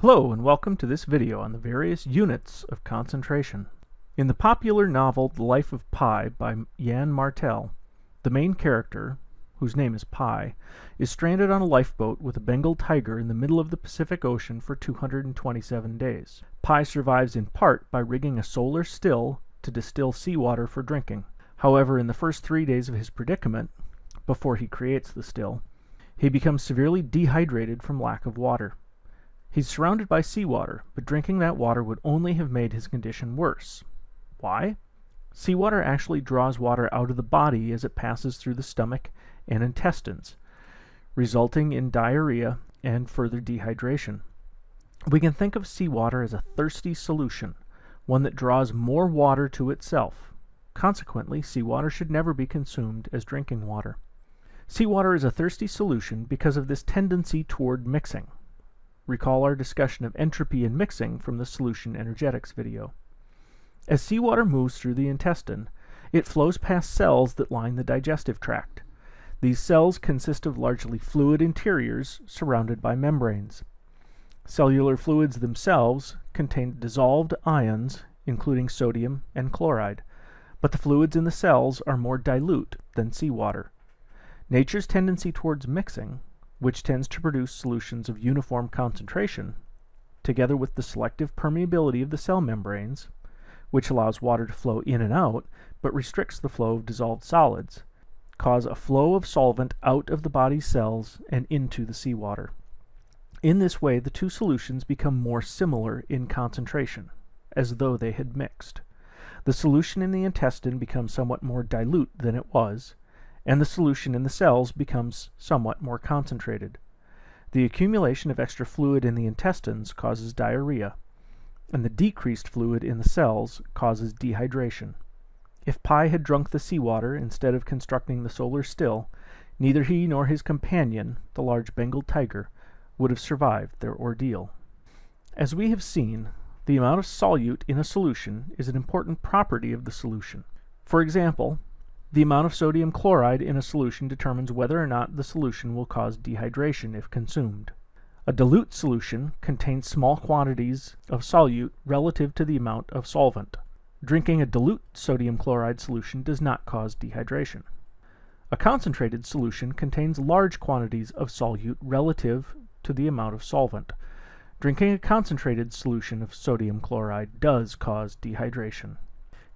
Hello and welcome to this video on the various units of concentration. In the popular novel The Life of Pi by Jan Martel, the main character, whose name is Pi, is stranded on a lifeboat with a Bengal tiger in the middle of the Pacific Ocean for 227 days. Pi survives in part by rigging a solar still to distill seawater for drinking. However, in the first 3 days of his predicament, before he creates the still, he becomes severely dehydrated from lack of water. He's surrounded by seawater, but drinking that water would only have made his condition worse. Why? Seawater actually draws water out of the body as it passes through the stomach and intestines, resulting in diarrhea and further dehydration. We can think of seawater as a thirsty solution, one that draws more water to itself. Consequently, seawater should never be consumed as drinking water. Seawater is a thirsty solution because of this tendency toward mixing. Recall our discussion of entropy and mixing from the solution energetics video. As seawater moves through the intestine, it flows past cells that line the digestive tract. These cells consist of largely fluid interiors surrounded by membranes. Cellular fluids themselves contain dissolved ions, including sodium and chloride, but the fluids in the cells are more dilute than seawater. Nature's tendency towards mixing, which tends to produce solutions of uniform concentration, together with the selective permeability of the cell membranes, which allows water to flow in and out, but restricts the flow of dissolved solids, cause a flow of solvent out of the body's cells and into the seawater. In this way, the two solutions become more similar in concentration, as though they had mixed. The solution in the intestine becomes somewhat more dilute than it was, and the solution in the cells becomes somewhat more concentrated. The accumulation of extra fluid in the intestines causes diarrhea, and the decreased fluid in the cells causes dehydration. If Pi had drunk the seawater instead of constructing the solar still, neither he nor his companion, the large Bengal tiger, would have survived their ordeal. As we have seen, the amount of solute in a solution is an important property of the solution. For example, the amount of sodium chloride in a solution determines whether or not the solution will cause dehydration if consumed. A dilute solution contains small quantities of solute relative to the amount of solvent. Drinking a dilute sodium chloride solution does not cause dehydration. A concentrated solution contains large quantities of solute relative to the amount of solvent. Drinking a concentrated solution of sodium chloride does cause dehydration.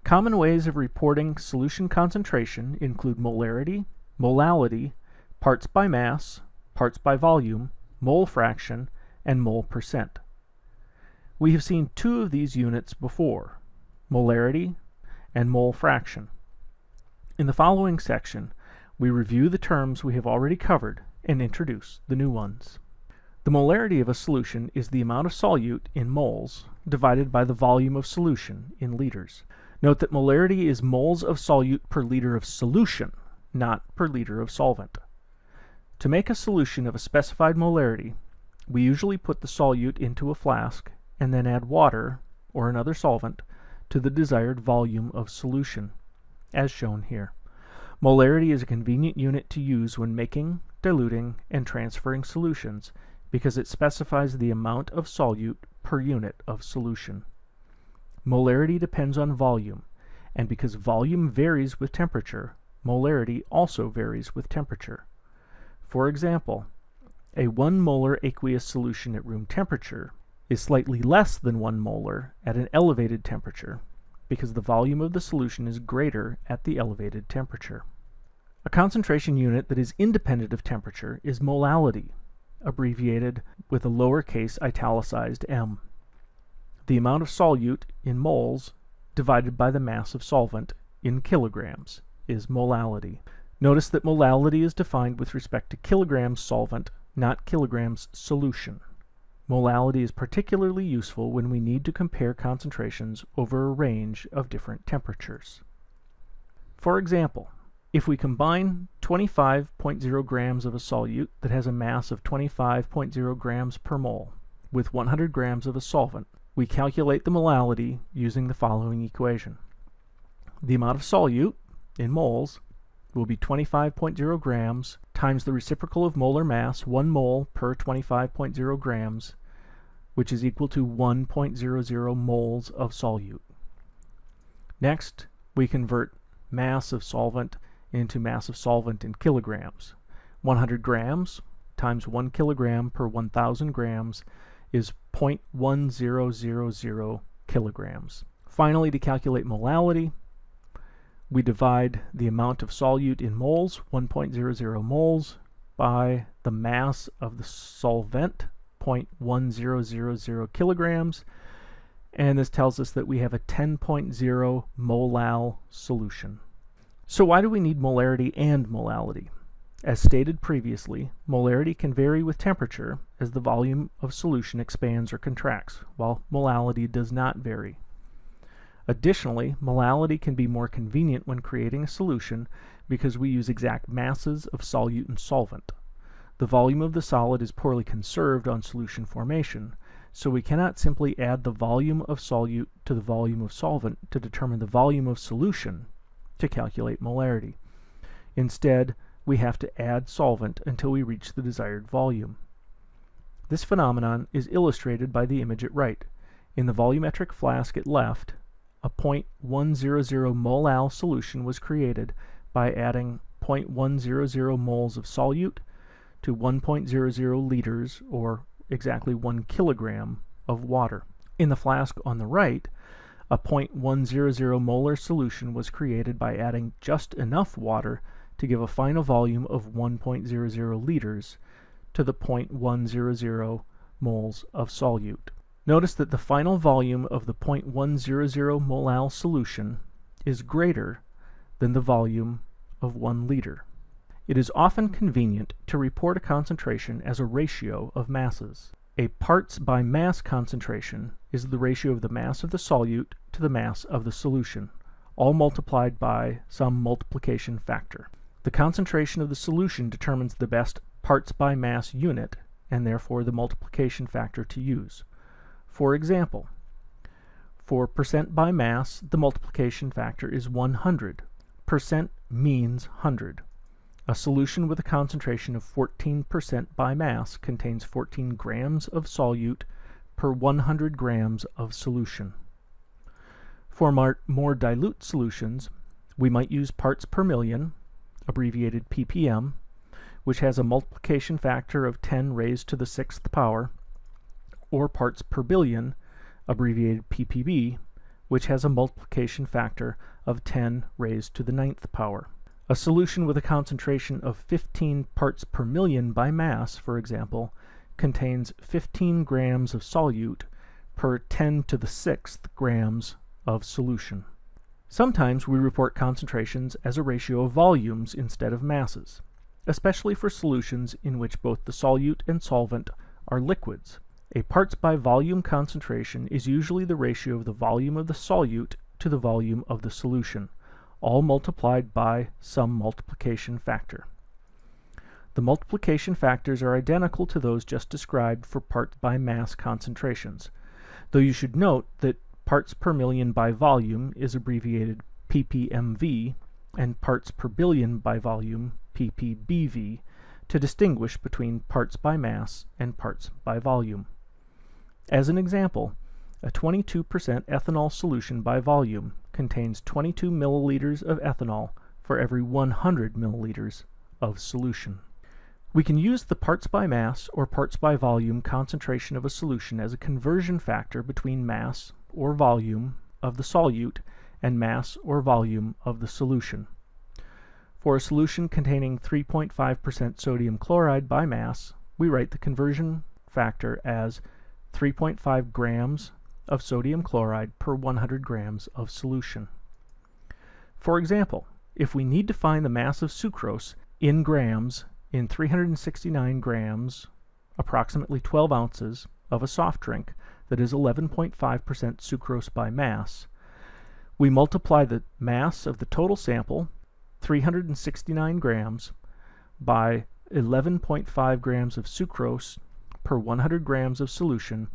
Common ways of reporting solution concentration include molarity, molality, parts by mass, parts by volume, mole fraction, and mole percent. We have seen two of these units before, molarity and mole fraction. In the following section, we review the terms we have already covered and introduce the new ones. The molarity of a solution is the amount of solute in moles divided by the volume of solution in liters. Note that molarity is moles of solute per liter of solution, not per liter of solvent. To make a solution of a specified molarity, we usually put the solute into a flask and then add water, or another solvent, to the desired volume of solution, as shown here. Molarity is a convenient unit to use when making, diluting, and transferring solutions because it specifies the amount of solute per unit of solution. Molarity depends on volume, and because volume varies with temperature, molarity also varies with temperature. For example, a 1 molar aqueous solution at room temperature is slightly less than 1 molar at an elevated temperature, because the volume of the solution is greater at the elevated temperature. A concentration unit that is independent of temperature is molality, abbreviated with a lowercase italicized m. The amount of solute in moles divided by the mass of solvent in kilograms is molality. Notice that molality is defined with respect to kilograms solvent, not kilograms solution. Molality is particularly useful when we need to compare concentrations over a range of different temperatures. For example, if we combine 25.0 grams of a solute that has a mass of 25.0 grams per mole with 100 grams of a solvent, we calculate the molality using the following equation. The amount of solute, in moles, will be 25.0 grams times the reciprocal of molar mass, 1 mole per 25.0 grams, which is equal to 1.00 moles of solute. Next, we convert mass of solvent into mass of solvent in kilograms. 100 grams times 1 kilogram per 1,000 grams is 0.1000 kilograms. Finally, to calculate molality, we divide the amount of solute in moles, 1.00 moles, by the mass of the solvent, 0.1000 kilograms, and this tells us that we have a 10.0 molal solution. So why do we need molarity and molality? As stated previously, molarity can vary with temperature as the volume of solution expands or contracts, while molality does not vary. Additionally, molality can be more convenient when creating a solution because we use exact masses of solute and solvent. The volume of the solid is poorly conserved on solution formation, so we cannot simply add the volume of solute to the volume of solvent to determine the volume of solution to calculate molarity. Instead, we have to add solvent until we reach the desired volume. This phenomenon is illustrated by the image at right. In the volumetric flask at left, a 0.100 molal solution was created by adding 0.100 moles of solute to 1.00 liters, or exactly 1 kilogram, of water. In the flask on the right, a 0.100 molar solution was created by adding just enough water to give a final volume of 1.00 liters to the 0.100 moles of solute. Notice that the final volume of the 0.100 molal solution is greater than the volume of 1 liter. It is often convenient to report a concentration as a ratio of masses. A parts by mass concentration is the ratio of the mass of the solute to the mass of the solution, all multiplied by some multiplication factor. The concentration of the solution determines the best parts by mass unit, and therefore the multiplication factor to use. For example, for percent by mass, the multiplication factor is 100. Percent means 100. A solution with a concentration of 14% by mass contains 14 grams of solute per 100 grams of solution. For more dilute solutions, we might use parts per million, abbreviated ppm, which has a multiplication factor of 10 raised to the 6th power, or parts per billion, abbreviated ppb, which has a multiplication factor of 10 raised to the 9th power. A solution with a concentration of 15 parts per million by mass, for example, contains 15 grams of solute per 10 to the 6th grams of solution. Sometimes we report concentrations as a ratio of volumes instead of masses, especially for solutions in which both the solute and solvent are liquids. A parts by volume concentration is usually the ratio of the volume of the solute to the volume of the solution, all multiplied by some multiplication factor. The multiplication factors are identical to those just described for parts by mass concentrations, though you should note that parts per million by volume is abbreviated ppmv and parts per billion by volume ppbv to distinguish between parts by mass and parts by volume. As an example, a 22% ethanol solution by volume contains 22 milliliters of ethanol for every 100 milliliters of solution. We can use the parts by mass or parts by volume concentration of a solution as a conversion factor between mass or volume of the solute and mass or volume of the solution. For a solution containing 3.5% sodium chloride by mass, we write the conversion factor as 3.5 grams of sodium chloride per 100 grams of solution. For example, if we need to find the mass of sucrose in grams in 369 grams, approximately 12 ounces, of a soft drink that is 11.5% sucrose by mass, we multiply the mass of the total sample, 369 grams, by 11.5 grams of sucrose per 100 grams of solution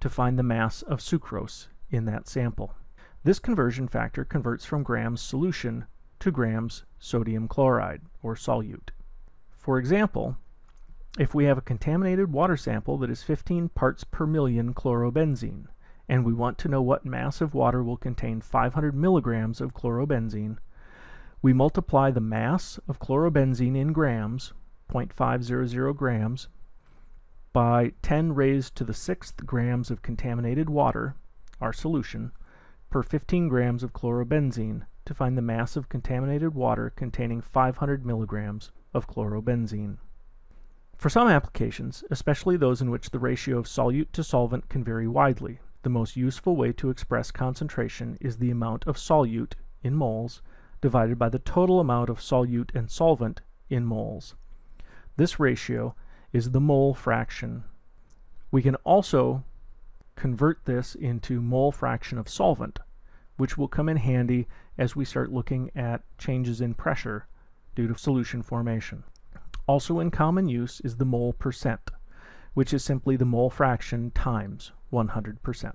to find the mass of sucrose in that sample. This conversion factor converts from grams solution to grams sodium chloride, or solute. For example, If we have a contaminated water sample that is 15 parts per million chlorobenzene, and we want to know what mass of water will contain 500 milligrams of chlorobenzene, we multiply the mass of chlorobenzene in grams, 0.500 grams, by 10 raised to the 6th grams of contaminated water, our solution, per 15 grams of chlorobenzene to find the mass of contaminated water containing 500 milligrams of chlorobenzene. For some applications, especially those in which the ratio of solute to solvent can vary widely, the most useful way to express concentration is the amount of solute in moles divided by the total amount of solute and solvent in moles. This ratio is the mole fraction. We can also convert this into mole fraction of solvent, which will come in handy as we start looking at changes in pressure due to solution formation. Also in common use is the mole percent, which is simply the mole fraction times 100%.